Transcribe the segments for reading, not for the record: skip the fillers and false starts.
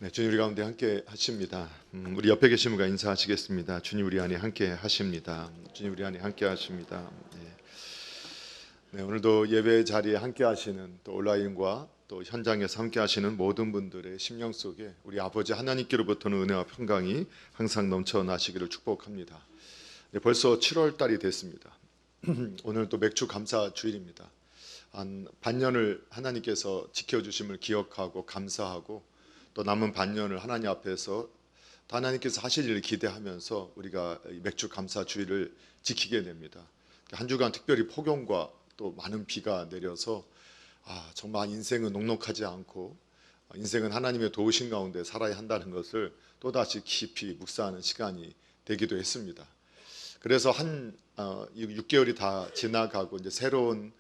네, 주님 우리 가운데 함께 하십니다. 우리 옆에 계신 분과 인사하시겠습니다. 주님 우리 안에 함께 하십니다. 주님 우리 안에 함께 하십니다. 네, 오늘도 예배 자리에 함께 하시는 또 온라인과 또 현장에서 함께 하시는 모든 분들의 심령 속에 우리 아버지 하나님께로부터는 은혜와 평강이 항상 넘쳐나시기를 축복합니다. 네, 벌써 7월 달이 됐습니다. 오늘 또 맥주 감사 주일입니다. 한 반년을 하나님께서 지켜주심을 기억하고 감사하고 또 남은 반년을 하나님 앞에서 또 하나님께서 하실 일을 기대하면서 우리가 맥주 감사 주일을 지키게 됩니다. 한 주간 특별히 폭염과 또 많은 비가 내려서 정말 인생은 녹록하지 않고 인생은 하나님의 도우심 가운데 살아야 한다는 것을 또다시 깊이 묵상하는 시간이 되기도 했습니다. 그래서 한 6개월이 다 지나가고 이제 새로운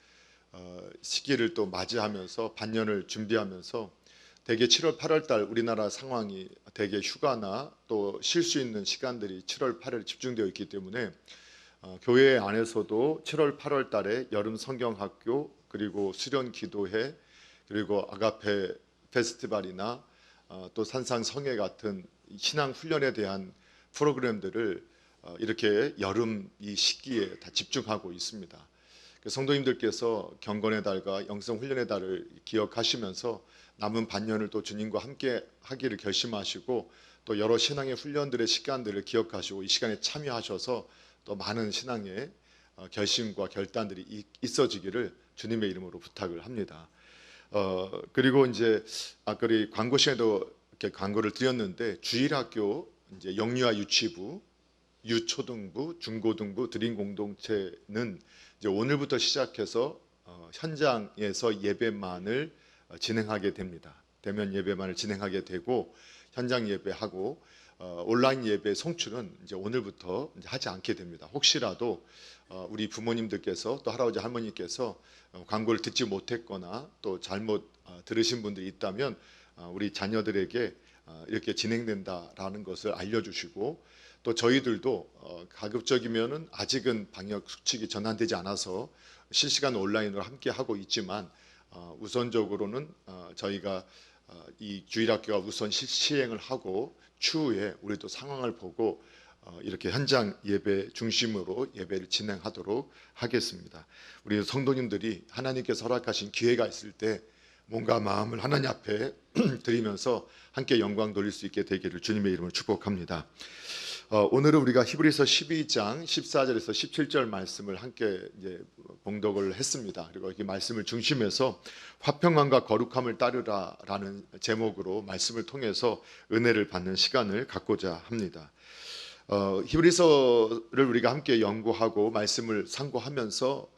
시기를 또 맞이하면서 반년을 준비하면서 대개 7월, 8월 달 우리나라 상황이 대개 휴가나 또 쉴 수 있는 시간들이 7월, 8월 집중되어 있기 때문에 교회 안에서도 7월, 8월 달에 여름 성경학교 그리고 수련 기도회 그리고 아가페 페스티벌이나 또 산상 성회 같은 신앙 훈련에 대한 프로그램들을 이렇게 여름 이 시기에 다 집중하고 있습니다. 성도님들께서 경건의 달과 영성 훈련의 달을 기억하시면서 남은 반년을 또 주님과 함께 하기를 결심하시고 또 여러 신앙의 훈련들의 시간들을 기억하시고 이 시간에 참여하셔서 또 많은 신앙의 결심과 결단들이 있어지기를 주님의 이름으로 부탁을 합니다. 그리고 이제 아까 우리 광고 시간에도 이렇게 광고를 드렸는데 주일학교 이제 영유아 유치부, 유초등부, 중고등부 드림 공동체는 이제 오늘부터 시작해서 현장에서 예배만을 진행하게 됩니다. 대면 예배만을 진행하게 되고 현장 예배하고 온라인 예배 송출은 이제 오늘부터 이제 하지 않게 됩니다. 혹시라도 우리 부모님들께서 또 할아버지 할머니께서 광고를 듣지 못했거나 또 잘못 들으신 분들이 있다면 우리 자녀들에게 이렇게 진행된다라는 것을 알려주시고 또 저희들도 가급적이면은 아직은 방역 수칙이 전환되지 않아서 실시간 온라인으로 함께 하고 있지만 우선적으로는 저희가 이 주일학교가 우선 시행을 하고 추후에 우리도 상황을 보고 이렇게 현장 예배 중심으로 예배를 진행하도록 하겠습니다. 우리 성도님들이 하나님께서 허락하신 기회가 있을 때 몸과 마음을 하나님 앞에 드리면서 함께 영광 돌릴 수 있게 되기를 주님의 이름으로 축복합니다. 오늘은 우리가 히브리서 12장 14절에서 17절 말씀을 함께 이제 봉독을 했습니다. 그리고 이 말씀을 중심해서 화평함과 거룩함을 따르라라는 제목으로 말씀을 통해서 은혜를 받는 시간을 갖고자 합니다. 히브리서를 우리가 함께 연구하고 말씀을 상고하면서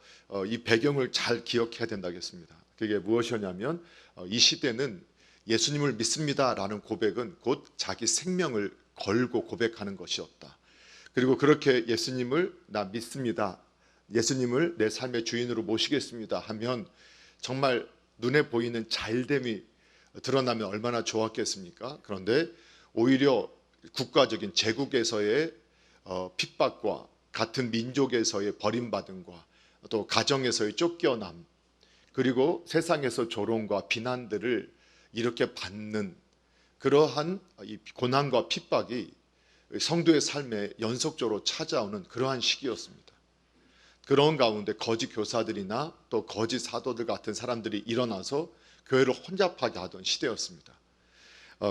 이 배경을 잘 기억해야 된다겠습니다. 그게 무엇이냐면 이 시대는 예수님을 믿습니다라는 고백은 곧 자기 생명을 걸고 고백하는 것이었다. 그리고 그렇게 예수님을 나 믿습니다. 예수님을 내 삶의 주인으로 모시겠습니다 하면 정말 눈에 보이는 잘됨이 드러나면 얼마나 좋았겠습니까? 그런데 오히려 국가적인 제국에서의 핍박과 같은 민족에서의 버림받음과 또 가정에서의 쫓겨남 그리고 세상에서 조롱과 비난들을 이렇게 받는 그러한 이 고난과 핍박이 성도의 삶에 연속적으로 찾아오는 그러한 시기였습니다. 그런 가운데 거짓 교사들이나 또 거짓 사도들 같은 사람들이 일어나서 교회를 혼잡하게 하던 시대였습니다.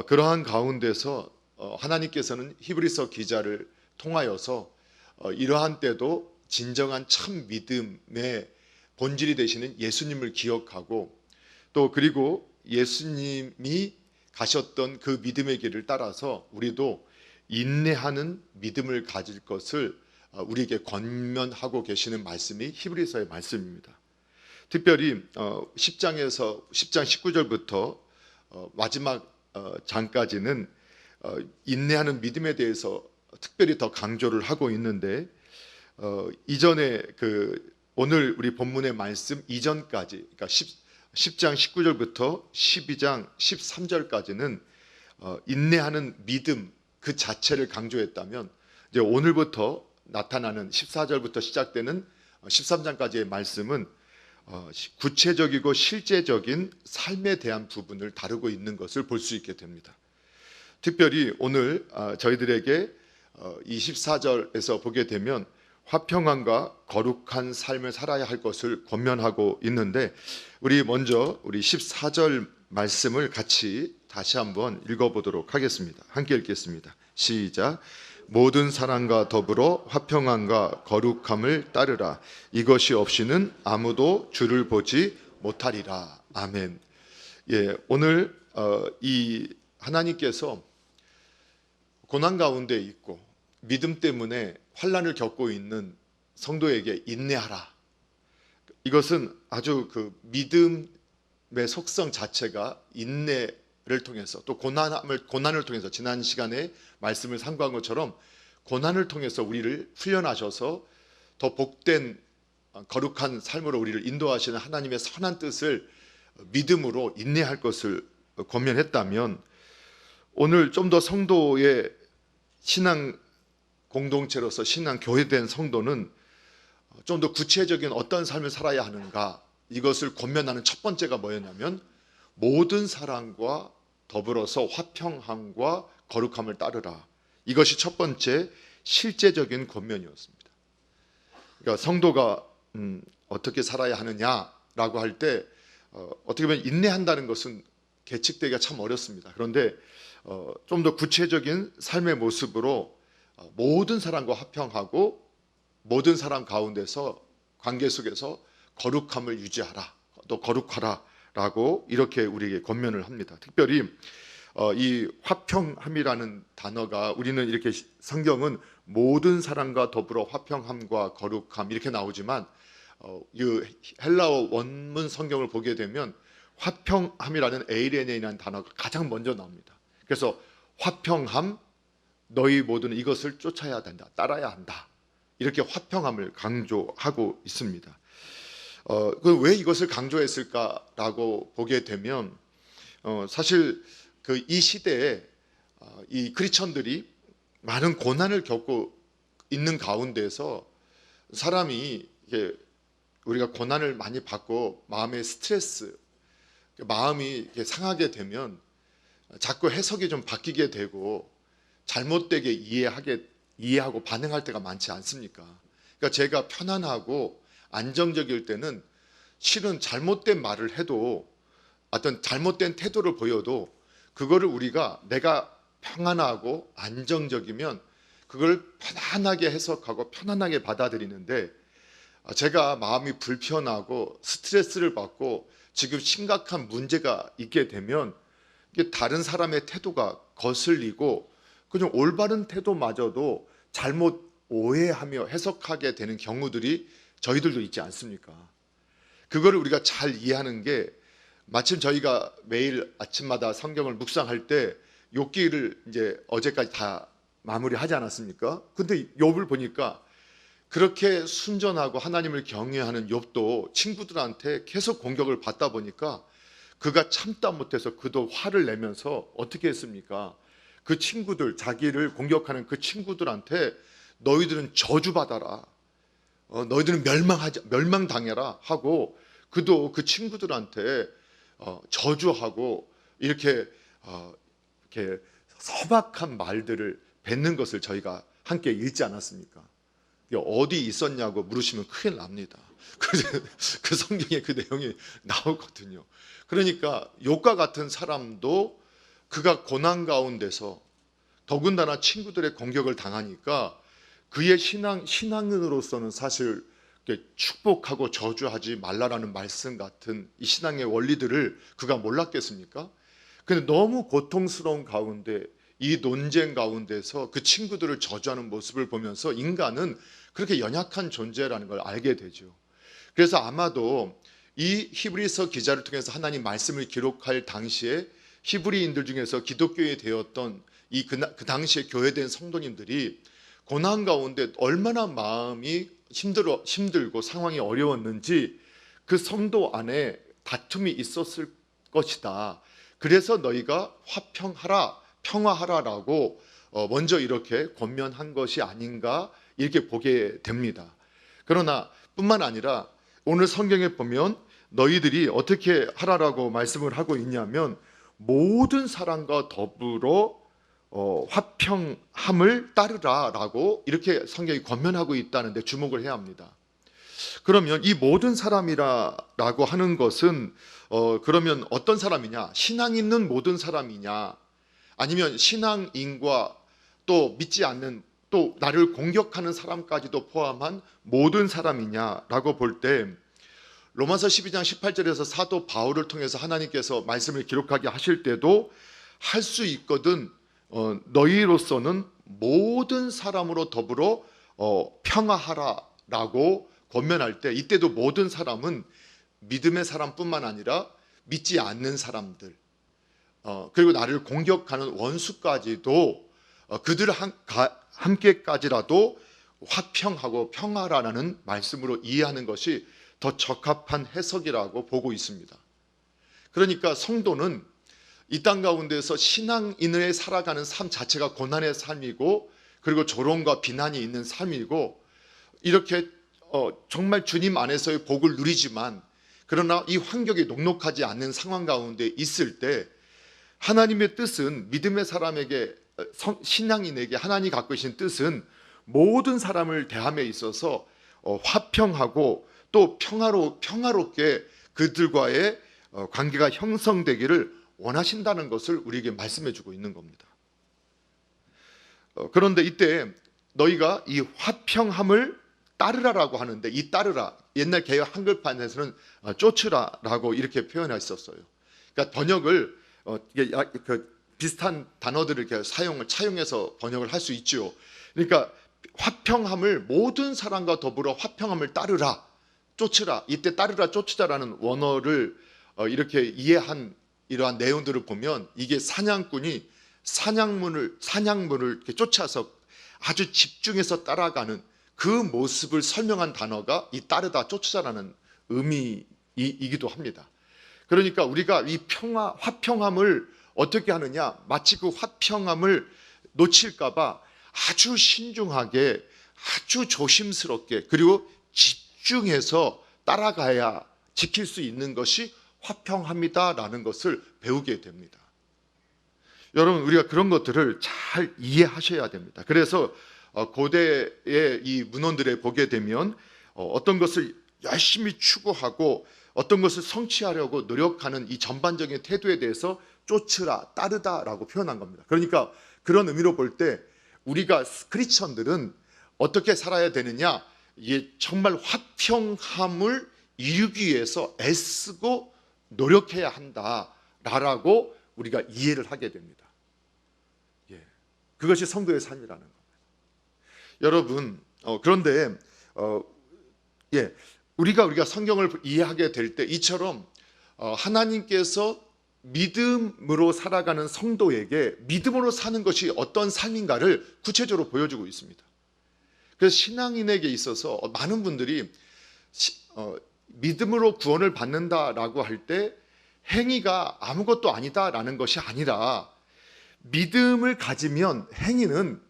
그러한 가운데서 하나님께서는 히브리서 기자를 통하여서 이러한 때도 진정한 참 믿음의 본질이 되시는 예수님을 기억하고 또 그리고 예수님이 가셨던 그 믿음의 길을 따라서 우리도 인내하는 믿음을 가질 것을 우리에게 권면하고 계시는 말씀이 히브리서의 말씀입니다. 특별히 10장 19절부터 마지막 장까지는 인내하는 믿음에 대해서 특별히 더 강조를 하고 있는데 이전에 오늘 우리 본문의 말씀 이전까지 그러니까 10장 19절부터 12장 13절까지는 인내하는 믿음 그 자체를 강조했다면 이제 오늘부터 나타나는 14절부터 시작되는 13장까지의 말씀은 구체적이고 실제적인 삶에 대한 부분을 다루고 있는 것을 볼 수 있게 됩니다. 특별히 오늘 저희들에게 24절에서 보게 되면 화평함과 거룩한 삶을 살아야 할 것을 권면하고 있는데, 우리 먼저 우리 14절 말씀을 같이 다시 한번 읽어보도록 하겠습니다. 함께 읽겠습니다. 시작. 모든 사랑과 더불어 화평함과 거룩함을 따르라. 이것이 없이는 아무도 주를 보지 못하리라. 아멘. 예, 오늘 이 하나님께서 고난 가운데 있고 믿음 때문에 환난을 겪고 있는 성도에게 인내하라. 이것은 아주 그 믿음의 속성 자체가 인내를 통해서, 또 고난을 통해서, 지난 시간에 말씀을 상고한 것처럼 고난을 통해서 우리를 훈련하셔서 더 복된 거룩한 삶으로 우리를 인도하시는 하나님의 선한 뜻을 믿음으로 인내할 것을 권면했다면, 오늘 좀 더 성도의 신앙 공동체로서 신앙 교회된 성도는 좀 더 구체적인 어떤 삶을 살아야 하는가, 이것을 권면하는 첫 번째가 뭐였냐면 모든 사랑과 더불어서 화평함과 거룩함을 따르라. 이것이 첫 번째 실제적인 권면이었습니다. 그러니까 성도가 어떻게 살아야 하느냐라고 할 때 어떻게 보면 인내한다는 것은 계측되기가 참 어렵습니다. 그런데 좀 더 구체적인 삶의 모습으로 모든 사람과 화평하고 모든 사람 가운데서 관계 속에서 거룩함을 유지하라, 또 거룩하라라고 이렇게 우리에게 권면을 합니다. 특별히 이 화평함이라는 단어가, 우리는 이렇게 성경은 모든 사람과 더불어 화평함과 거룩함 이렇게 나오지만 이 헬라어 원문 성경을 보게 되면 화평함이라는 에이레네이라는 단어가 가장 먼저 나옵니다. 그래서 화평함, 너희 모두는 이것을 쫓아야 된다, 따라야 한다, 이렇게 화평함을 강조하고 있습니다. 왜 이것을 강조했을까라고 보게 되면 사실 이 시대에 이 크리스천들이 많은 고난을 겪고 있는 가운데서 사람이 우리가 고난을 많이 받고 마음의 스트레스, 마음이 상하게 되면 자꾸 해석이 좀 바뀌게 되고 잘못되게 이해하고 반응할 때가 많지 않습니까? 그러니까 제가 편안하고 안정적일 때는 실은 잘못된 말을 해도, 어떤 잘못된 태도를 보여도 그거를 우리가, 내가 평안하고 안정적이면 그걸 편안하게 해석하고 편안하게 받아들이는데, 제가 마음이 불편하고 스트레스를 받고 지금 심각한 문제가 있게 되면 이게 다른 사람의 태도가 거슬리고 그냥 올바른 태도마저도 잘못 오해하며 해석하게 되는 경우들이 저희들도 있지 않습니까? 그거를 우리가 잘 이해하는 게, 마침 저희가 매일 아침마다 성경을 묵상할 때 욥기를 이제 어제까지 다 마무리하지 않았습니까? 근데 욥을 보니까 그렇게 순전하고 하나님을 경외하는 욥도 친구들한테 계속 공격을 받다 보니까 그가 참다 못해서 그도 화를 내면서 어떻게 했습니까? 그 친구들, 자기를 공격하는 그 친구들한테 너희들은 저주받아라, 너희들은 멸망당해라 하고, 그도 그 친구들한테 저주하고 이렇게 서박한 말들을 뱉는 것을 저희가 함께 읽지 않았습니까? 어디 있었냐고 물으시면 큰일 납니다. 그 성경에 그 내용이 나오거든요. 그러니까 욥과 같은 사람도 그가 고난 가운데서 더군다나 친구들의 공격을 당하니까 그의 신앙인으로서는 사실 축복하고 저주하지 말라라는 말씀 같은 이 신앙의 원리들을 그가 몰랐겠습니까? 근데 너무 고통스러운 가운데, 이 논쟁 가운데서 그 친구들을 저주하는 모습을 보면서 인간은 그렇게 연약한 존재라는 걸 알게 되죠. 그래서 아마도 이 히브리서 기자를 통해서 하나님 말씀을 기록할 당시에 히브리인들 중에서 기독교에 되었던 그 당시에 교회된 성도님들이 고난 가운데 얼마나 마음이 힘들고 상황이 어려웠는지 그 성도 안에 다툼이 있었을 것이다. 그래서 너희가 화평하라, 평화하라라고 먼저 이렇게 권면한 것이 아닌가, 이렇게 보게 됩니다. 그러나 뿐만 아니라 오늘 성경에 보면 너희들이 어떻게 하라라고 말씀을 하고 있냐면 모든 사람과 더불어 화평함을 따르라라고 이렇게 성경이 권면하고 있다는데 주목을 해야 합니다. 그러면 이 모든 사람이라고 하는 것은 그러면 어떤 사람이냐? 신앙 있는 모든 사람이냐? 아니면 신앙인과 또 믿지 않는, 또 나를 공격하는 사람까지도 포함한 모든 사람이냐라고 볼 때, 로마서 12장 18절에서 사도 바울을 통해서 하나님께서 말씀을 기록하게 하실 때도 할 수 있거든 너희로서는 모든 사람으로 더불어 평화하라라고 권면할 때, 이때도 모든 사람은 믿음의 사람뿐만 아니라 믿지 않는 사람들, 그리고 나를 공격하는 원수까지도 그들 함께까지라도 화평하고 평화라는 말씀으로 이해하는 것이 더 적합한 해석이라고 보고 있습니다. 그러니까 성도는 이 땅 가운데서 신앙인을 살아가는 삶 자체가 고난의 삶이고, 그리고 조롱과 비난이 있는 삶이고, 이렇게 정말 주님 안에서의 복을 누리지만, 그러나 이 환경이 녹록하지 않는 상황 가운데 있을 때 하나님의 뜻은, 믿음의 사람에게, 신앙인에게 하나님이 갖고 계신 뜻은 모든 사람을 대함에 있어서 화평하고 또 평화롭게 그들과의 관계가 형성되기를 원하신다는 것을 우리에게 말씀해 주고 있는 겁니다. 그런데 이때 너희가 이 화평함을 따르라라고 하는데, 이 따르라, 옛날 개역 한글판에서는 쫓으라라고 이렇게 표현했었어요. 그러니까 번역을 비슷한 단어들을 이렇게 차용해서 번역을 할 수 있죠. 그러니까 화평함을, 모든 사람과 더불어 화평함을 따르라, 쫓으라. 이때 따르라, 쫓으자라는 원어를 이렇게 이해한 이러한 내용들을 보면, 이게 사냥꾼이 사냥물을 이렇게 쫓아서 아주 집중해서 따라가는 그 모습을 설명한 단어가 이 따르다, 쫓으자라는 의미이기도 합니다. 그러니까 우리가 이 화평함을 어떻게 하느냐? 마치 그 화평함을 놓칠까봐 아주 신중하게, 아주 조심스럽게, 그리고 집중해서 따라가야 지킬 수 있는 것이 화평합니다라는 것을 배우게 됩니다. 여러분, 우리가 그런 것들을 잘 이해하셔야 됩니다. 그래서 고대의 이 문헌들에 보게 되면 어떤 것을 열심히 추구하고 어떤 것을 성취하려고 노력하는 이 전반적인 태도에 대해서 쫓으라, 따르다라고 표현한 겁니다. 그러니까 그런 의미로 볼 때 우리가 크리스천들은 어떻게 살아야 되느냐? 이게 정말 화평함을 이루기 위해서 애쓰고 노력해야 한다라고 우리가 이해를 하게 됩니다. 그것이 성도의 삶이라는 겁니다. 여러분, 그런데 우리가 성경을 이해하게 될 때 이처럼 하나님께서 믿음으로 살아가는 성도에게 믿음으로 사는 것이 어떤 삶인가를 구체적으로 보여주고 있습니다. 그래서 신앙인에게 있어서 많은 분들이 믿음으로 구원을 받는다라고 할 때 행위가 아무것도 아니다라는 것이 아니라, 믿음을 가지면 행위는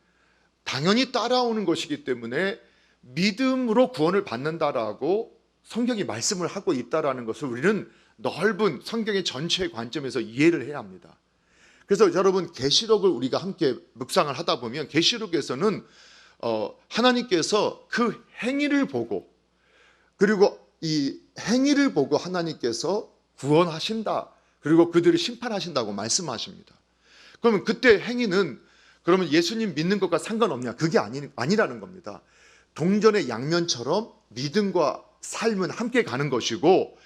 당연히 따라오는 것이기 때문에 믿음으로 구원을 받는다라고 성경이 말씀을 하고 있다라는 것을 우리는 넓은 성경의 전체의 관점에서 이해를 해야 합니다. 그래서 여러분, 계시록을 우리가 함께 묵상을 하다 보면 계시록에서는 하나님께서 그 행위를 보고, 그리고 이 행위를 보고 하나님께서 구원하신다, 그리고 그들을 심판하신다고 말씀하십니다. 그러면 그때 행위는 그러면 예수님 믿는 것과 상관없냐? 그게 아니라는 겁니다. 동전의 양면처럼 믿음과 삶은 함께 가는 것이고,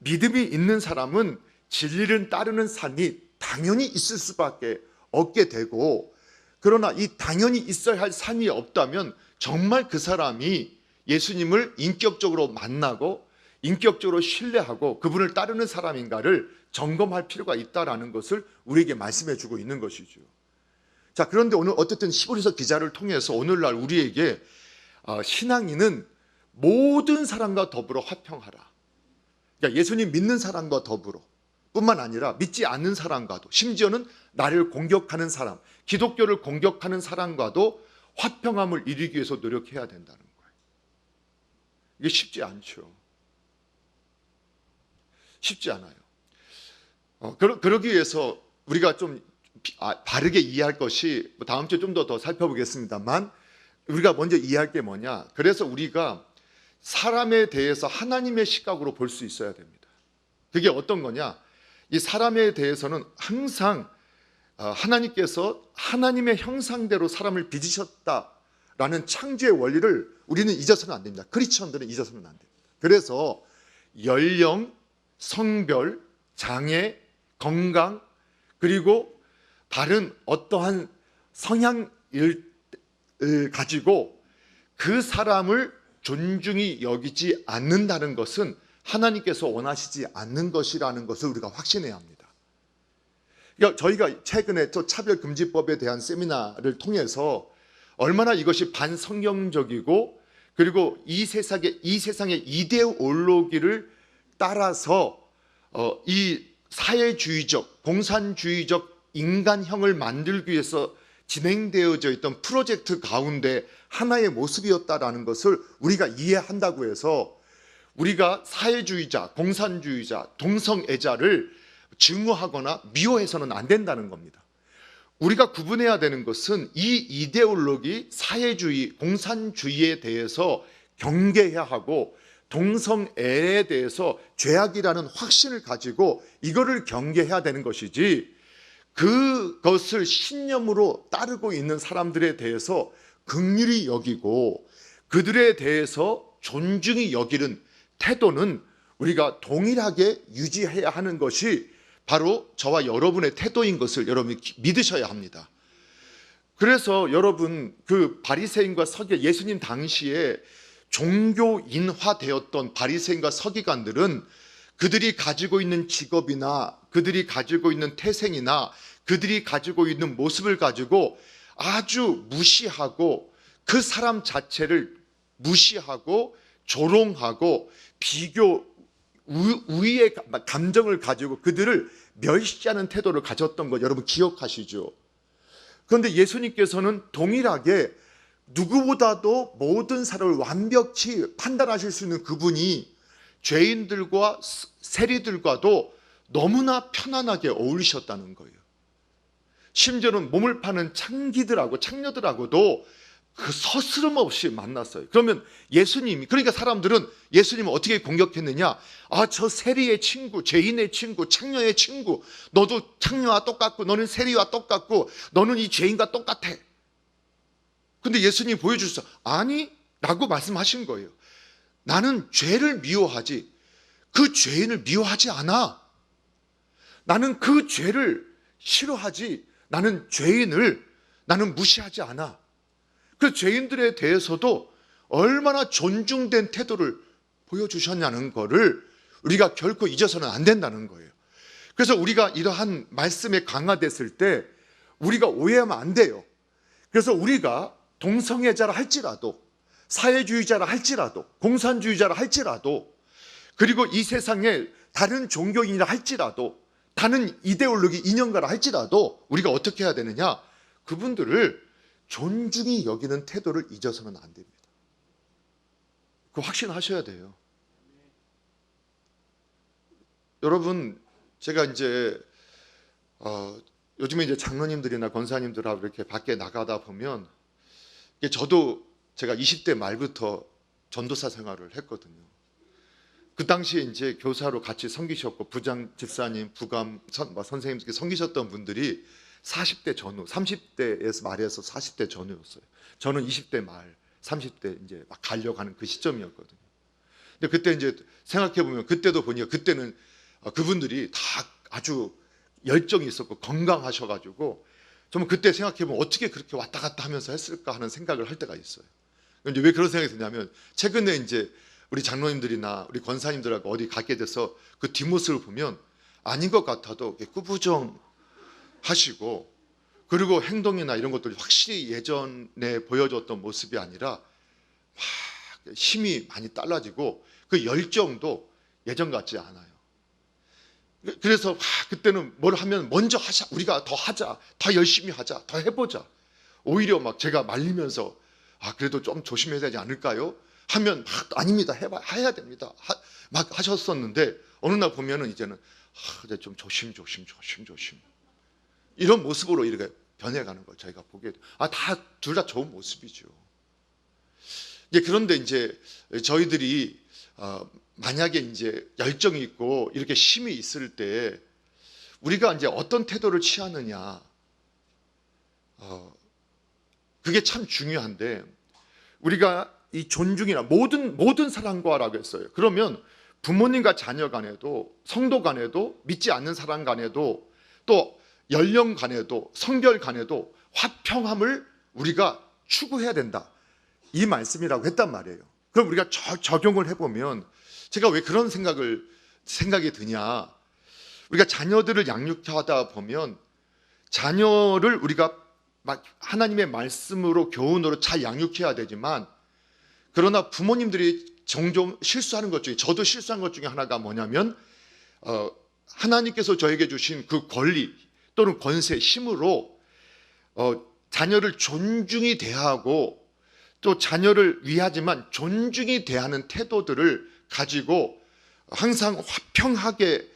믿음이 있는 사람은 진리를 따르는 삶이 당연히 있을 수밖에 없게 되고, 그러나 이 당연히 있어야 할 삶이 없다면 정말 그 사람이 예수님을 인격적으로 만나고 인격적으로 신뢰하고 그분을 따르는 사람인가를 점검할 필요가 있다라는 것을 우리에게 말씀해 주고 있는 것이죠. 자, 그런데 오늘 어쨌든 히브리서 기자를 통해서 오늘날 우리에게 신앙인은 모든 사람과 더불어 화평하라. 그러니까 예수님 믿는 사람과 더불어 뿐만 아니라 믿지 않는 사람과도, 심지어는 나를 공격하는 사람, 기독교를 공격하는 사람과도 화평함을 이루기 위해서 노력해야 된다는 거예요. 이게 쉽지 않죠. 쉽지 않아요. 그러기 위해서 우리가 좀 바르게 이해할 것이 다음 주에 좀 더 살펴보겠습니다만, 우리가 먼저 이해할 게 뭐냐, 그래서 우리가 사람에 대해서 하나님의 시각으로 볼 수 있어야 됩니다. 그게 어떤 거냐, 이 사람에 대해서는 항상 하나님께서 하나님의 형상대로 사람을 빚으셨다라는 창조의 원리를 우리는 잊어서는 안 됩니다. 크리스천들은 잊어서는 안 됩니다. 그래서 연령, 성별, 장애, 건강, 그리고 다른 어떠한 성향을 가지고 그 사람을 존중히 여기지 않는다는 것은 하나님께서 원하시지 않는 것이라는 것을 우리가 확신해야 합니다. 그러니까 저희가 최근에 또 차별금지법에 대한 세미나를 통해서 얼마나 이것이 반성경적이고, 그리고 이 세상의 이데올로기를 따라서 이 사회주의적, 공산주의적 인간형을 만들기 위해서 진행되어져 있던 프로젝트 가운데 하나의 모습이었다라는 것을 우리가 이해한다고 해서 우리가 사회주의자, 공산주의자, 동성애자를 증오하거나 미워해서는 안 된다는 겁니다. 우리가 구분해야 되는 것은 이 이데올로기, 사회주의, 공산주의에 대해서 경계해야 하고, 동성애에 대해서 죄악이라는 확신을 가지고 이거를 경계해야 되는 것이지, 그것을 신념으로 따르고 있는 사람들에 대해서 긍휼히 여기고 그들에 대해서 존중히 여기는 태도는 우리가 동일하게 유지해야 하는 것이 바로 저와 여러분의 태도인 것을 여러분이 믿으셔야 합니다. 그래서 여러분, 그 바리새인과 서기, 예수님 당시에 종교인화되었던 바리새인과 서기관들은 그들이 가지고 있는 직업이나 그들이 가지고 있는 태생이나 그들이 가지고 있는 모습을 가지고 아주 무시하고, 그 사람 자체를 무시하고 조롱하고 비교, 우위의 감정을 가지고 그들을 멸시하는 태도를 가졌던 것 여러분 기억하시죠? 그런데 예수님께서는 동일하게 누구보다도 모든 사람을 완벽히 판단하실 수 있는 그분이 죄인들과 세리들과도 너무나 편안하게 어울리셨다는 거예요. 심지어는 몸을 파는 창녀들하고도 그 서스름 없이 만났어요. 그러면 예수님이, 그러니까 사람들은 예수님을 어떻게 공격했느냐, 저 세리의 친구, 죄인의 친구, 창녀의 친구, 너도 창녀와 똑같고 너는 세리와 똑같고 너는 이 죄인과 똑같아. 근데 예수님이 보여주셔서 아니 라고 말씀하신 거예요. 나는 죄를 미워하지 그 죄인을 미워하지 않아. 나는 그 죄를 싫어하지 나는 죄인을 무시하지 않아. 그 죄인들에 대해서도 얼마나 존중된 태도를 보여주셨냐는 것을 우리가 결코 잊어서는 안 된다는 거예요. 그래서 우리가 이러한 말씀에 강화됐을 때 우리가 오해하면 안 돼요. 그래서 우리가 동성애자라 할지라도, 사회주의자라 할지라도, 공산주의자라 할지라도, 그리고 이 세상에 다른 종교인이라 할지라도, 다른 이데올로기 이념가라 할지라도 우리가 어떻게 해야 되느냐, 그분들을 존중히 여기는 태도를 잊어서는 안 됩니다. 그 확신하셔야 돼요. 여러분, 제가 이제 요즘에 이제 장로님들이나 권사님들하고 이렇게 밖에 나가다 보면, 저도 제가 20대 말부터 전도사 생활을 했거든요. 그 당시에 이제 교사로 같이 섬기셨고 부장 집사님, 부감 선생님 섬기셨던 분들이 40대 전후, 30대에서 말해서 40대 전후였어요. 저는 20대 말, 30대 이제 막 가려고 하는 그 시점이었거든요. 근데 그때 이제 생각해 보면, 그때도 보니까 그때는 그분들이 다 아주 열정이 있었고 건강하셔가지고, 정말 그때 생각해 보면 어떻게 그렇게 왔다 갔다 하면서 했을까 하는 생각을 할 때가 있어요. 이제 왜 그런 생각이 드냐면, 최근에 이제 우리 장로님들이나 우리 권사님들하고 어디 가게 돼서 그 뒷모습을 보면 아닌 것 같아도 꾸부정 하시고, 그리고 행동이나 이런 것들이 확실히 예전에 보여줬던 모습이 아니라 막 힘이 많이 달라지고 그 열정도 예전 같지 않아요. 그래서 그때는 뭘 하면 먼저 하자, 우리가 더 하자, 더 열심히 하자, 더 해보자. 오히려 막 제가 말리면서 그래도 좀 조심해야 되지 않을까요? 하면 아닙니다, 해야 됩니다, 막 하셨었는데 어느 날 보면은 이제는 이제 좀 조심. 이런 모습으로 이렇게 변해가는 걸 저희가 보게 돼요. 둘 다 좋은 모습이죠. 그런데 이제 저희들이 만약에 이제 열정이 있고 이렇게 힘이 있을 때 우리가 이제 어떤 태도를 취하느냐, 그게 참 중요한데, 우리가 이 존중이나 모든 사람과라고 했어요. 그러면 부모님과 자녀 간에도, 성도 간에도, 믿지 않는 사람 간에도, 또 연령 간에도, 성별 간에도 화평함을 우리가 추구해야 된다, 이 말씀이라고 했단 말이에요. 그럼 우리가 적용을 해보면, 제가 왜 그런 생각이 드냐, 우리가 자녀들을 양육하다 보면 자녀를 우리가 하나님의 말씀으로 교훈으로 잘 양육해야 되지만, 그러나 부모님들이 종종 실수하는 것 중에, 저도 실수한 것 중에 하나가 뭐냐면, 하나님께서 저에게 주신 그 권리 또는 권세, 힘으로 자녀를 존중히 대하고 또 자녀를 위하지만 존중히 대하는 태도들을 가지고 항상 화평하게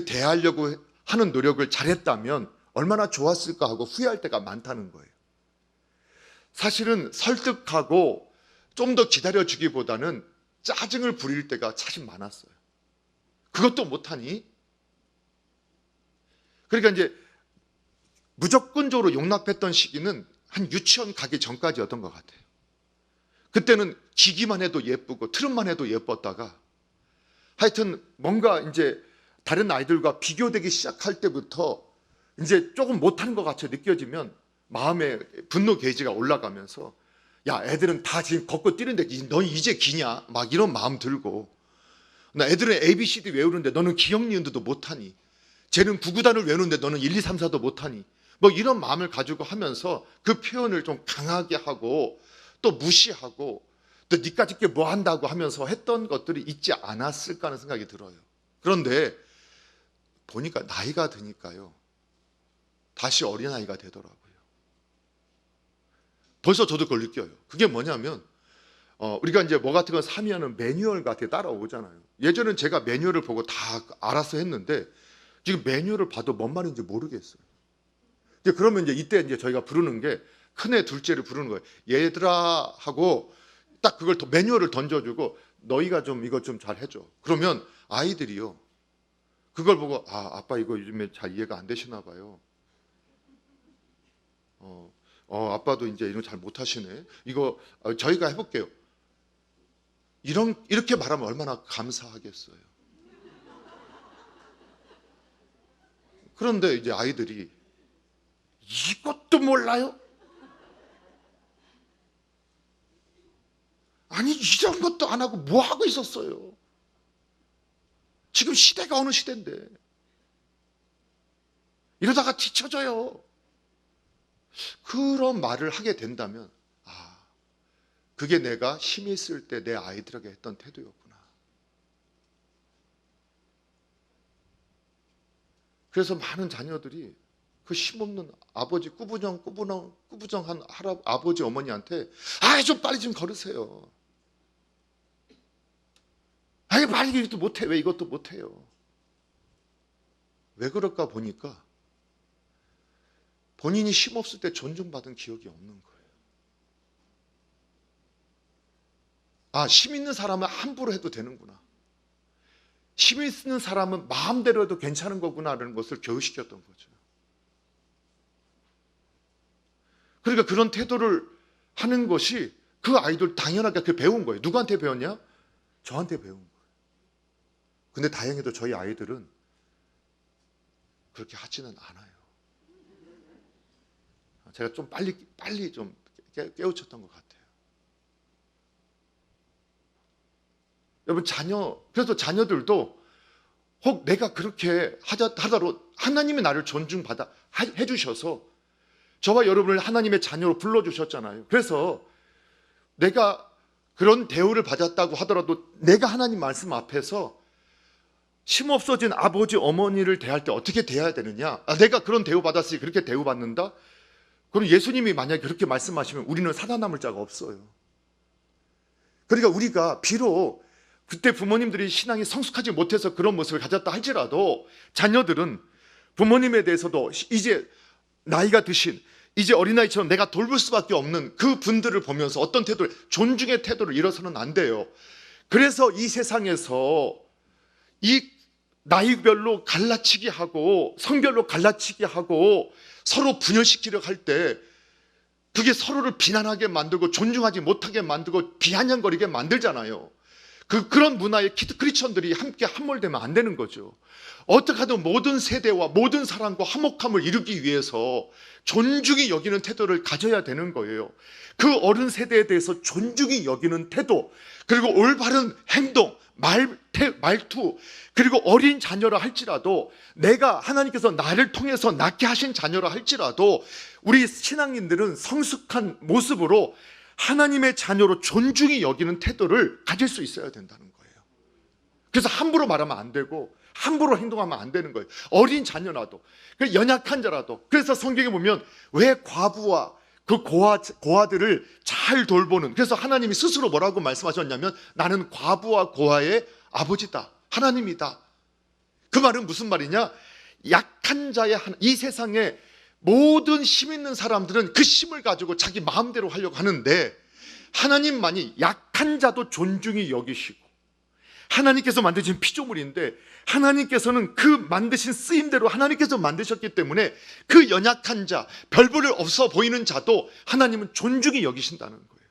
대하려고 하는 노력을 잘했다면 얼마나 좋았을까 하고 후회할 때가 많다는 거예요. 사실은 설득하고 좀 더 기다려주기보다는 짜증을 부릴 때가 사실 많았어요. 그것도 못하니? 그러니까 이제 무조건적으로 용납했던 시기는 한 유치원 가기 전까지였던 것 같아요. 그때는 기기만 해도 예쁘고 트름만 해도 예뻤다가, 하여튼 뭔가 이제 다른 아이들과 비교되기 시작할 때부터 이제 조금 못하는 것 같이 느껴지면 마음에 분노 게이지가 올라가면서, 야, 애들은 다 지금 걷고 뛰는데 넌 이제 기냐? 막 이런 마음 들고, 나 애들은 ABCD 외우는데 너는 기억 니은도 못하니, 쟤는 구구단을 외우는데 너는 1, 2, 3, 4도 못하니, 뭐 이런 마음을 가지고 하면서 그 표현을 좀 강하게 하고 또 무시하고 또 니까짓 게 뭐 한다고 하면서 했던 것들이 있지 않았을까 하는 생각이 들어요. 그런데 보니까 나이가 드니까요, 다시 어린아이가 되더라고요. 벌써 저도 그걸 느껴요. 그게 뭐냐면, 우리가 이제 뭐 같은 거 사면은 매뉴얼 같은 게 따라오잖아요. 예전엔 제가 매뉴얼을 보고 다 알아서 했는데 지금 매뉴얼을 봐도 뭔 말인지 모르겠어요. 이제 그러면 이때 저희가 부르는 게, 큰애 둘째를 부르는 거예요. 얘들아 하고 딱 그걸 매뉴얼을 던져주고, 너희가 좀 이거 좀 잘 해줘. 그러면 아이들이요, 그걸 보고 아빠 이거 요즘에 잘 이해가 안 되시나 봐요. 아빠도 이제 이런 거 잘 못하시네. 이거 저희가 해볼게요. 이렇게 말하면 얼마나 감사하겠어요. 그런데 이제 아이들이 이것도 몰라요? 아니, 이런 것도 안 하고 뭐 하고 있었어요? 지금 시대가 어느 시대인데 이러다가 뒤처져요. 그런 말을 하게 된다면, 그게 내가 힘이 있을 때 내 아이들에게 했던 태도였구나. 그래서 많은 자녀들이 그 힘없는 아버지, 꾸부정한 아버지 어머니한테 좀 빨리 좀 걸으세요. 빨리 이것도 못해, 왜 이것도 못해요. 왜 그럴까 보니까 본인이 힘없을 때 존중받은 기억이 없는 거예요. 힘 있는 사람은 함부로 해도 되는구나, 힘 있는 사람은 마음대로 해도 괜찮은 거구나라는 것을 교육시켰던 거죠. 그러니까 그런 태도를 하는 것이 그 아이들 당연하게 그 배운 거예요. 누구한테 배웠냐? 저한테 배운 거예요. 근데 다행히도 저희 아이들은 그렇게 하지는 않아요. 제가 좀 빨리 좀 깨우쳤던 것 같아요. 여러분, 그래서 자녀들도 혹 내가 그렇게 하더라도 하나님이 나를 존중받아 해주셔서 저와 여러분을 하나님의 자녀로 불러주셨잖아요. 그래서 내가 그런 대우를 받았다고 하더라도 내가 하나님 말씀 앞에서 힘없어진 아버지 어머니를 대할 때 어떻게 대해야 되느냐, 내가 그런 대우받았으니 그렇게 대우받는다. 그럼 예수님이 만약에 그렇게 말씀하시면 우리는 살아남을 자가 없어요. 그러니까 우리가 비록 그때 부모님들이 신앙이 성숙하지 못해서 그런 모습을 가졌다 할지라도 자녀들은 부모님에 대해서도 이제 나이가 드신 이제 어린아이처럼 내가 돌볼 수밖에 없는 그 분들을 보면서 어떤 태도를, 존중의 태도를 잃어서는 안 돼요. 그래서 이 세상에서 이 나이별로 갈라치기 하고 성별로 갈라치기 하고 서로 분열시키려 할 때 그게 서로를 비난하게 만들고 존중하지 못하게 만들고 비아냥거리게 만들잖아요. 그런 문화에 크리스천들이 함께 함몰되면 안 되는 거죠. 어떻게 하든 모든 세대와 모든 사람과 화목함을 이루기 위해서 존중이 여기는 태도를 가져야 되는 거예요. 그 어른 세대에 대해서 존중이 여기는 태도, 그리고 올바른 행동, 말투, 그리고 어린 자녀라 할지라도, 내가 하나님께서 나를 통해서 낳게 하신 자녀라 할지라도 우리 신앙인들은 성숙한 모습으로 하나님의 자녀로 존중이 여기는 태도를 가질 수 있어야 된다는 거예요. 그래서 함부로 말하면 안 되고 함부로 행동하면 안 되는 거예요. 어린 자녀라도, 연약한 자라도. 그래서 성경에 보면 왜 과부와 그 고아들을 잘 돌보는, 그래서 하나님이 스스로 뭐라고 말씀하셨냐면 나는 과부와 고아의 아버지다, 하나님이다. 그 말은 무슨 말이냐? 약한 자의 이 세상에 모든 힘 있는 사람들은 그 힘을 가지고 자기 마음대로 하려고 하는데 하나님만이 약한 자도 존중히 여기시고, 하나님께서 만드신 피조물인데 하나님께서는 그 만드신 쓰임대로 하나님께서 만드셨기 때문에 그 연약한 자, 별볼일 없어 보이는 자도 하나님은 존중히 여기신다는 거예요.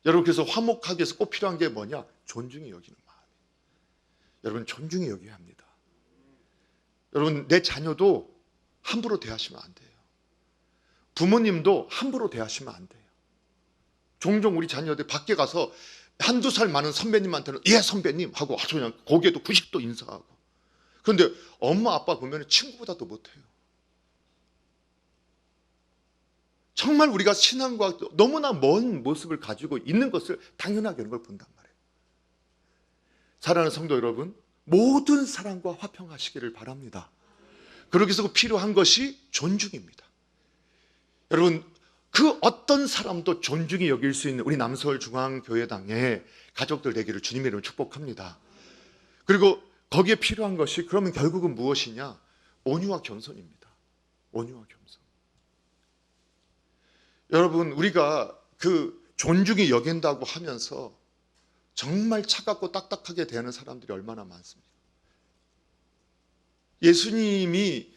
여러분, 그래서 화목하기 위해서 꼭 필요한 게 뭐냐? 존중히 여기는 마음. 여러분, 존중히 여겨야 합니다. 여러분, 내 자녀도 함부로 대하시면 안 돼요. 부모님도 함부로 대하시면 안 돼요. 종종 우리 자녀들 밖에 가서 한두 살 많은 선배님한테는 예 선배님 하고 아주 그냥 고개도 90도 인사하고. 그런데 엄마 아빠 보면 친구보다도 못해요. 정말 우리가 신앙과 너무나 먼 모습을 가지고 있는 것을 당연하게 이런 걸 본단 말이에요. 사랑하는 성도 여러분, 모든 사람과 화평하시기를 바랍니다. 그러기 위해서 필요한 것이 존중입니다. 여러분, 그 어떤 사람도 존중이 여길 수 있는 우리 남서울중앙교회당의 가족들 되기를 주님의 이름으로 축복합니다. 그리고 거기에 필요한 것이 그러면 결국은 무엇이냐? 온유와 겸손입니다. 온유와 겸손. 여러분, 우리가 그 존중이 여긴다고 하면서 정말 차갑고 딱딱하게 대하는 사람들이 얼마나 많습니까? 예수님이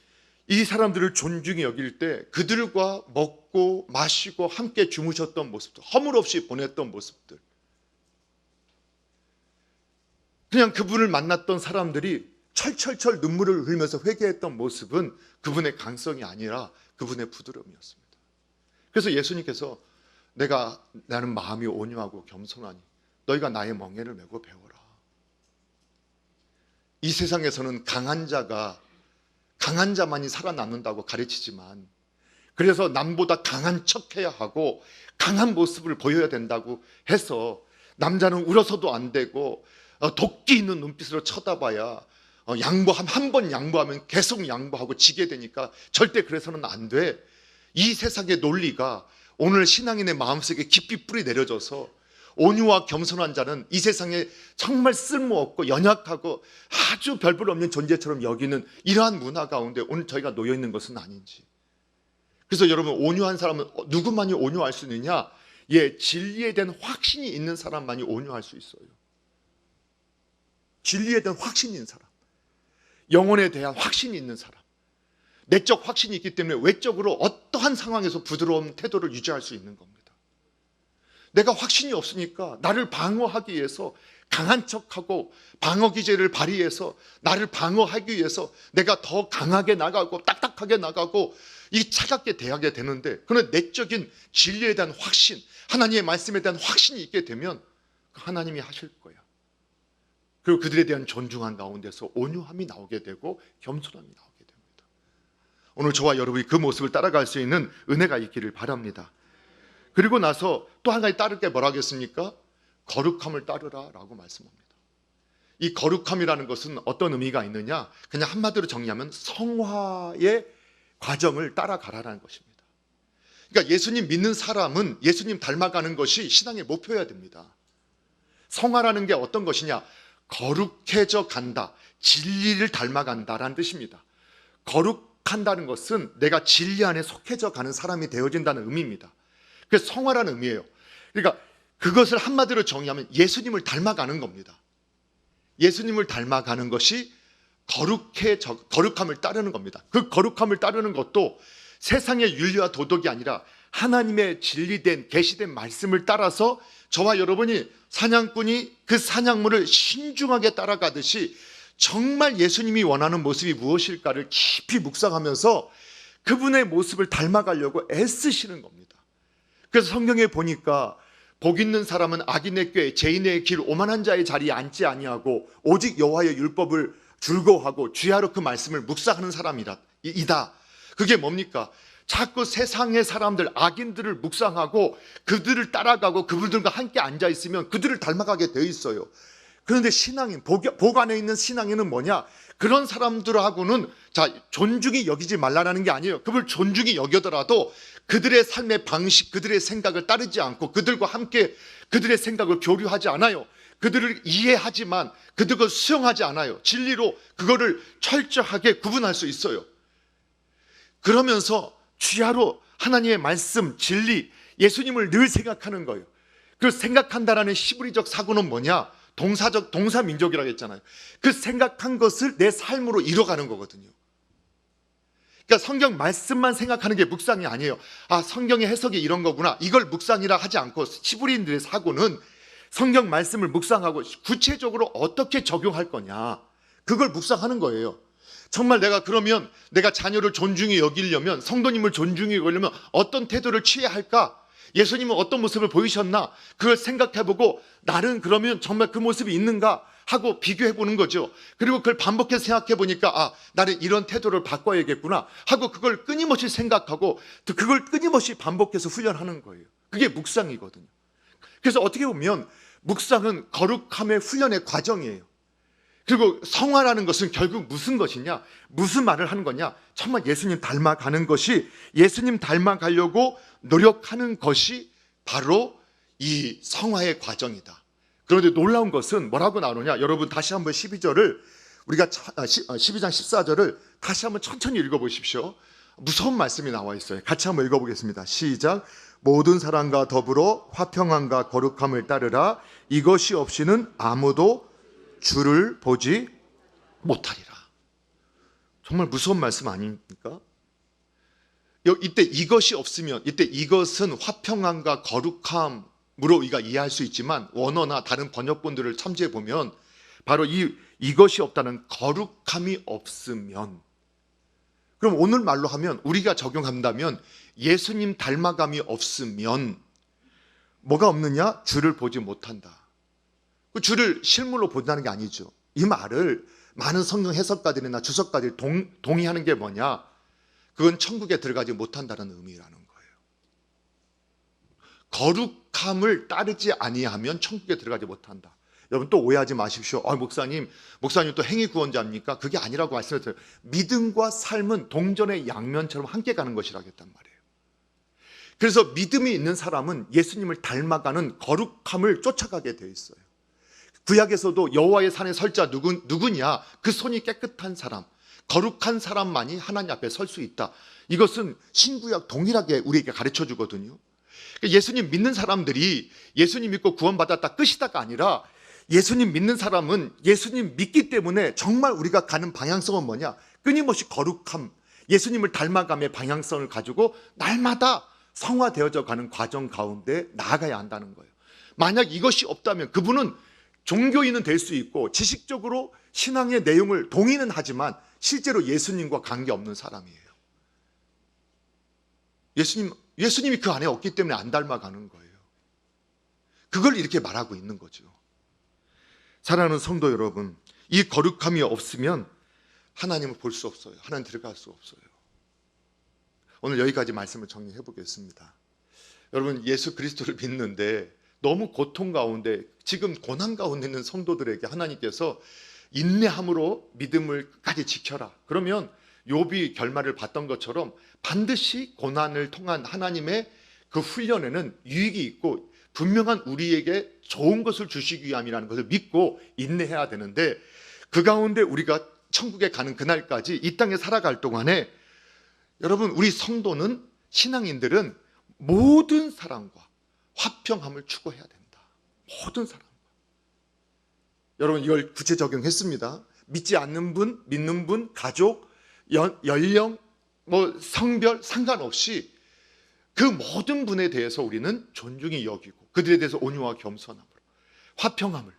이 사람들을 존중히 여길 때 그들과 먹고 마시고 함께 주무셨던 모습들, 허물 없이 보냈던 모습들, 그냥 그분을 만났던 사람들이 철철철 눈물을 흘리면서 회개했던 모습은 그분의 강성이 아니라 그분의 부드러움이었습니다. 그래서 예수님께서 나는 마음이 온유하고 겸손하니 너희가 나의 멍에를 메고 배워라. 이 세상에서는 강한 자만이 살아남는다고 가르치지만, 그래서 남보다 강한 척해야 하고 강한 모습을 보여야 된다고 해서 남자는 울어서도 안 되고 도끼 있는 눈빛으로 쳐다봐야 한 번 양보하면 계속 양보하고 지게 되니까 절대 그래서는 안 돼. 이 세상의 논리가 오늘 신앙인의 마음속에 깊이 뿌리 내려져서 온유와 겸손한 자는 이 세상에 정말 쓸모없고 연약하고 아주 별볼 없는 존재처럼 여기는 이러한 문화 가운데 오늘 저희가 놓여 있는 것은 아닌지. 그래서 여러분, 온유한 사람은 누구만이 온유할 수 있느냐? 진리에 대한 확신이 있는 사람만이 온유할 수 있어요. 진리에 대한 확신이 있는 사람, 영혼에 대한 확신이 있는 사람, 내적 확신이 있기 때문에 외적으로 어떠한 상황에서 부드러운 태도를 유지할 수 있는 겁니다. 내가 확신이 없으니까 나를 방어하기 위해서 강한 척하고 방어 기제를 발휘해서 나를 방어하기 위해서 내가 더 강하게 나가고 딱딱하게 나가고 이 차갑게 대하게 되는데, 그런 내적인 진리에 대한 확신, 하나님의 말씀에 대한 확신이 있게 되면 하나님이 하실 거야. 그리고 그들에 대한 존중한 가운데서 온유함이 나오게 되고 겸손함이 나오게 됩니다. 오늘 저와 여러분이 그 모습을 따라갈 수 있는 은혜가 있기를 바랍니다. 그리고 나서 또 한 가지 따를 게 뭐라 하겠습니까? 거룩함을 따르라 라고 말씀합니다. 이 거룩함이라는 것은 어떤 의미가 있느냐? 그냥 한마디로 정리하면 성화의 과정을 따라가라는 것입니다. 그러니까 예수님 믿는 사람은 예수님 닮아가는 것이 신앙의 목표여야 됩니다. 성화라는 게 어떤 것이냐? 거룩해져 간다, 진리를 닮아간다라는 뜻입니다. 거룩한다는 것은 내가 진리 안에 속해져 가는 사람이 되어진다는 의미입니다. 그래서 성화라는 의미예요. 그러니까 그것을 한마디로 정의하면 예수님을 닮아가는 겁니다. 예수님을 닮아가는 것이 거룩함을 따르는 겁니다. 그 거룩함을 따르는 것도 세상의 윤리와 도덕이 아니라 하나님의 진리된 계시된 말씀을 따라서 저와 여러분이 사냥꾼이 그 사냥물을 신중하게 따라가듯이 정말 예수님이 원하는 모습이 무엇일까를 깊이 묵상하면서 그분의 모습을 닮아가려고 애쓰시는 겁니다. 그래서 성경에 보니까 복 있는 사람은 악인의 꾀 죄인의 길 오만한 자의 자리에 앉지 아니하고 오직 여호와의 율법을 즐거워하고 주야로 그 말씀을 묵상하는 사람이다. 그게 뭡니까? 자꾸 세상의 사람들, 악인들을 묵상하고 그들을 따라가고 그분들과 함께 앉아있으면 그들을 닮아가게 되어 있어요. 그런데 신앙인, 복 안에 있는 신앙인은 뭐냐? 그런 사람들하고는 존중히 여기지 말라는 게 아니에요. 그걸 존중히 여겨더라도 그들의 삶의 방식, 그들의 생각을 따르지 않고 그들과 함께 그들의 생각을 교류하지 않아요. 그들을 이해하지만 그들을 수용하지 않아요. 진리로 그거를 철저하게 구분할 수 있어요. 그러면서 주야로 하나님의 말씀, 진리, 예수님을 늘 생각하는 거예요. 그 생각한다라는 히브리적 사고는 뭐냐? 동사민족이라고 했잖아요. 그 생각한 것을 내 삶으로 이뤄가는 거거든요. 그러니까 성경 말씀만 생각하는 게 묵상이 아니에요. 성경의 해석이 이런 거구나. 이걸 묵상이라 하지 않고 히브리인들의 사고는 성경 말씀을 묵상하고 구체적으로 어떻게 적용할 거냐. 그걸 묵상하는 거예요. 정말 그러면 내가 자녀를 존중히 여기려면, 성도님을 존중히 여기려면 어떤 태도를 취해야 할까? 예수님은 어떤 모습을 보이셨나? 그걸 생각해보고 나는 그러면 정말 그 모습이 있는가? 하고 비교해보는 거죠. 그리고 그걸 반복해서 생각해보니까 나는 이런 태도를 바꿔야겠구나 하고 그걸 끊임없이 생각하고 또 그걸 끊임없이 반복해서 훈련하는 거예요. 그게 묵상이거든요. 그래서 어떻게 보면 묵상은 거룩함의 훈련의 과정이에요. 그리고 성화라는 것은 결국 무슨 것이냐? 무슨 말을 하는 거냐? 정말 예수님 닮아가는 것이, 예수님 닮아가려고 노력하는 것이 바로 이 성화의 과정이다. 그런데 놀라운 것은 뭐라고 나오느냐? 여러분 다시 한번 12절을 우리가 12장 14절을 다시 한번 천천히 읽어보십시오. 무서운 말씀이 나와 있어요. 같이 한번 읽어보겠습니다. 시작. 모든 사람과 더불어 화평함과 거룩함을 따르라. 이것이 없이는 아무도 주를 보지 못하리라. 정말 무서운 말씀 아닙니까? 이때 이것이 없으면, 이때 이것은 화평함과 거룩함으로 우리가 이해할 수 있지만 원어나 다른 번역본들을 참조해 보면 바로 이것이 없다는 거룩함이 없으면, 그럼 오늘 말로 하면 우리가 적용한다면 예수님 닮아감이 없으면 뭐가 없느냐? 주를 보지 못한다. 그 주를 실물로 본다는 게 아니죠. 이 말을 많은 성경 해석가들이나 주석가들이 동의하는 게 뭐냐? 그건 천국에 들어가지 못한다는 의미라는 거예요. 거룩함을 따르지 아니하면 천국에 들어가지 못한다. 여러분 또 오해하지 마십시오. 목사님 또 행위 구원자입니까? 그게 아니라고 말씀드려요. 믿음과 삶은 동전의 양면처럼 함께 가는 것이라겠단 말이에요. 그래서 믿음이 있는 사람은 예수님을 닮아가는 거룩함을 쫓아가게 돼 있어요. 구약에서도 여호와의 산에 설 자 누구냐? 그 손이 깨끗한 사람, 거룩한 사람만이 하나님 앞에 설 수 있다. 이것은 신구약 동일하게 우리에게 가르쳐 주거든요. 예수님 믿는 사람들이 예수님 믿고 구원받았다 끝이다가 아니라, 예수님 믿는 사람은 예수님 믿기 때문에 정말 우리가 가는 방향성은 뭐냐? 끊임없이 거룩함, 예수님을 닮아감의 방향성을 가지고 날마다 성화되어져 가는 과정 가운데 나아가야 한다는 거예요. 만약 이것이 없다면 그분은 종교인은 될 수 있고 지식적으로 신앙의 내용을 동의는 하지만 실제로 예수님과 관계없는 사람이에요. 예수님이 그 안에 없기 때문에 안 닮아가는 거예요. 그걸 이렇게 말하고 있는 거죠. 사랑하는 성도 여러분, 이 거룩함이 없으면 하나님을 볼 수 없어요. 하나님 들어갈 수 없어요. 오늘 여기까지 말씀을 정리해 보겠습니다. 여러분, 예수 그리스도를 믿는데 너무 고통 가운데, 지금 고난 가운데 있는 성도들에게 하나님께서 인내함으로 믿음을 끝까지 지켜라. 그러면 욥이 결말을 봤던 것처럼 반드시 고난을 통한 하나님의 그 훈련에는 유익이 있고 분명한 우리에게 좋은 것을 주시기 위함이라는 것을 믿고 인내해야 되는데, 그 가운데 우리가 천국에 가는 그날까지 이 땅에 살아갈 동안에 여러분, 우리 성도는, 신앙인들은 모든 사람과 화평함을 추구해야 된다. 모든 사람과. 여러분, 이걸 구체 적용했습니다. 믿지 않는 분, 믿는 분, 가족, 연령, 성별 상관없이 그 모든 분에 대해서 우리는 존중히 여기고 그들에 대해서 온유와 겸손함으로, 화평함을,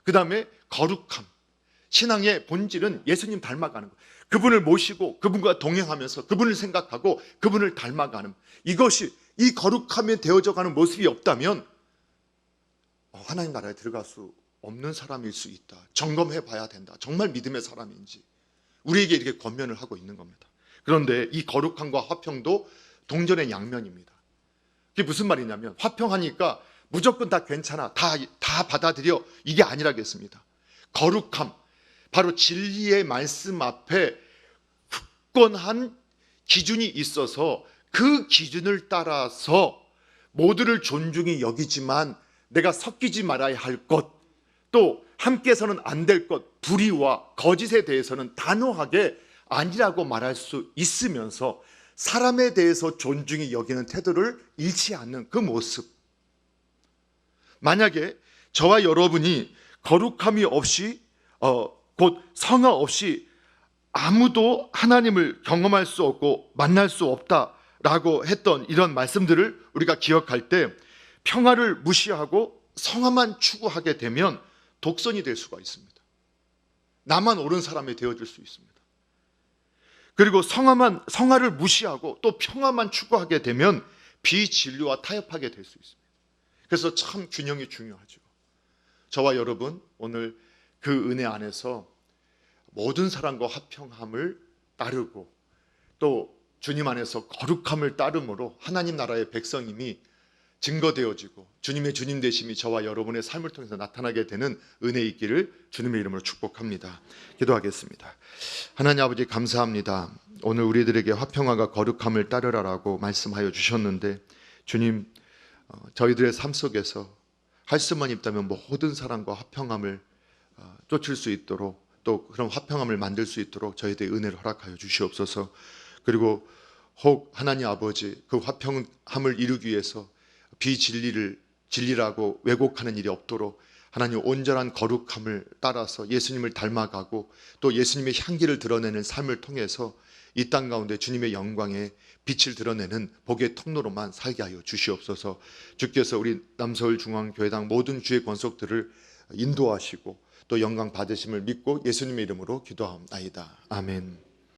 그 다음에 거룩함. 신앙의 본질은 예수님 닮아가는 것. 그분을 모시고 그분과 동행하면서 그분을 생각하고 그분을 닮아가는, 이것이, 이 거룩함에 되어져가는 모습이 없다면 하나님 나라에 들어갈 수 없는 사람일 수 있다. 점검해 봐야 된다. 정말 믿음의 사람인지 우리에게 이렇게 권면을 하고 있는 겁니다. 그런데 이 거룩함과 화평도 동전의 양면입니다. 그게 무슨 말이냐면, 화평하니까 무조건 다 괜찮아, 다 받아들여, 이게 아니라겠습니다. 거룩함, 바로 진리의 말씀 앞에 굳건한 기준이 있어서 그 기준을 따라서 모두를 존중히 여기지만 내가 섞이지 말아야 할 것, 또 함께서는 안 될 것, 불의와 거짓에 대해서는 단호하게 아니라고 말할 수 있으면서 사람에 대해서 존중히 여기는 태도를 잃지 않는 그 모습. 만약에 저와 여러분이 거룩함이 없이 곧 성화 없이 아무도 하나님을 경험할 수 없고 만날 수 없다라고 했던 이런 말씀들을 우리가 기억할 때, 평화를 무시하고 성화만 추구하게 되면 독선이 될 수가 있습니다. 나만 옳은 사람이 되어질 수 있습니다. 그리고 성화를 무시하고 또 평화만 추구하게 되면 비진리와 타협하게 될 수 있습니다. 그래서 참 균형이 중요하죠. 저와 여러분, 오늘 그 은혜 안에서 모든 사람과 화평함을 따르고 또 주님 안에서 거룩함을 따름으로 하나님 나라의 백성임이 증거되어지고 주님의 주님 되심이 저와 여러분의 삶을 통해서 나타나게 되는 은혜 있기를 주님의 이름으로 축복합니다. 기도하겠습니다. 하나님 아버지, 감사합니다. 오늘 우리들에게 화평함과 거룩함을 따르라라고 말씀하여 주셨는데, 주님, 저희들의 삶 속에서 할 수만 있다면 모든 사람과 화평함을 쫓을 수 있도록, 또 그런 화평함을 만들 수 있도록 저희들의 은혜를 허락하여 주시옵소서. 그리고 혹 하나님 아버지, 그 화평함을 이루기 위해서 진리라고 왜곡하는 일이 없도록 하나님 온전한 거룩함을 따라서 예수님을 닮아가고 또 예수님의 향기를 드러내는 삶을 통해서 이 땅 가운데 주님의 영광에 빛을 드러내는 복의 통로로만 살게 하여 주시옵소서. 주께서 우리 남서울중앙교회당 모든 주의 권속들을 인도하시고 또 영광 받으심을 믿고 예수님의 이름으로 기도하옵나이다. 아멘.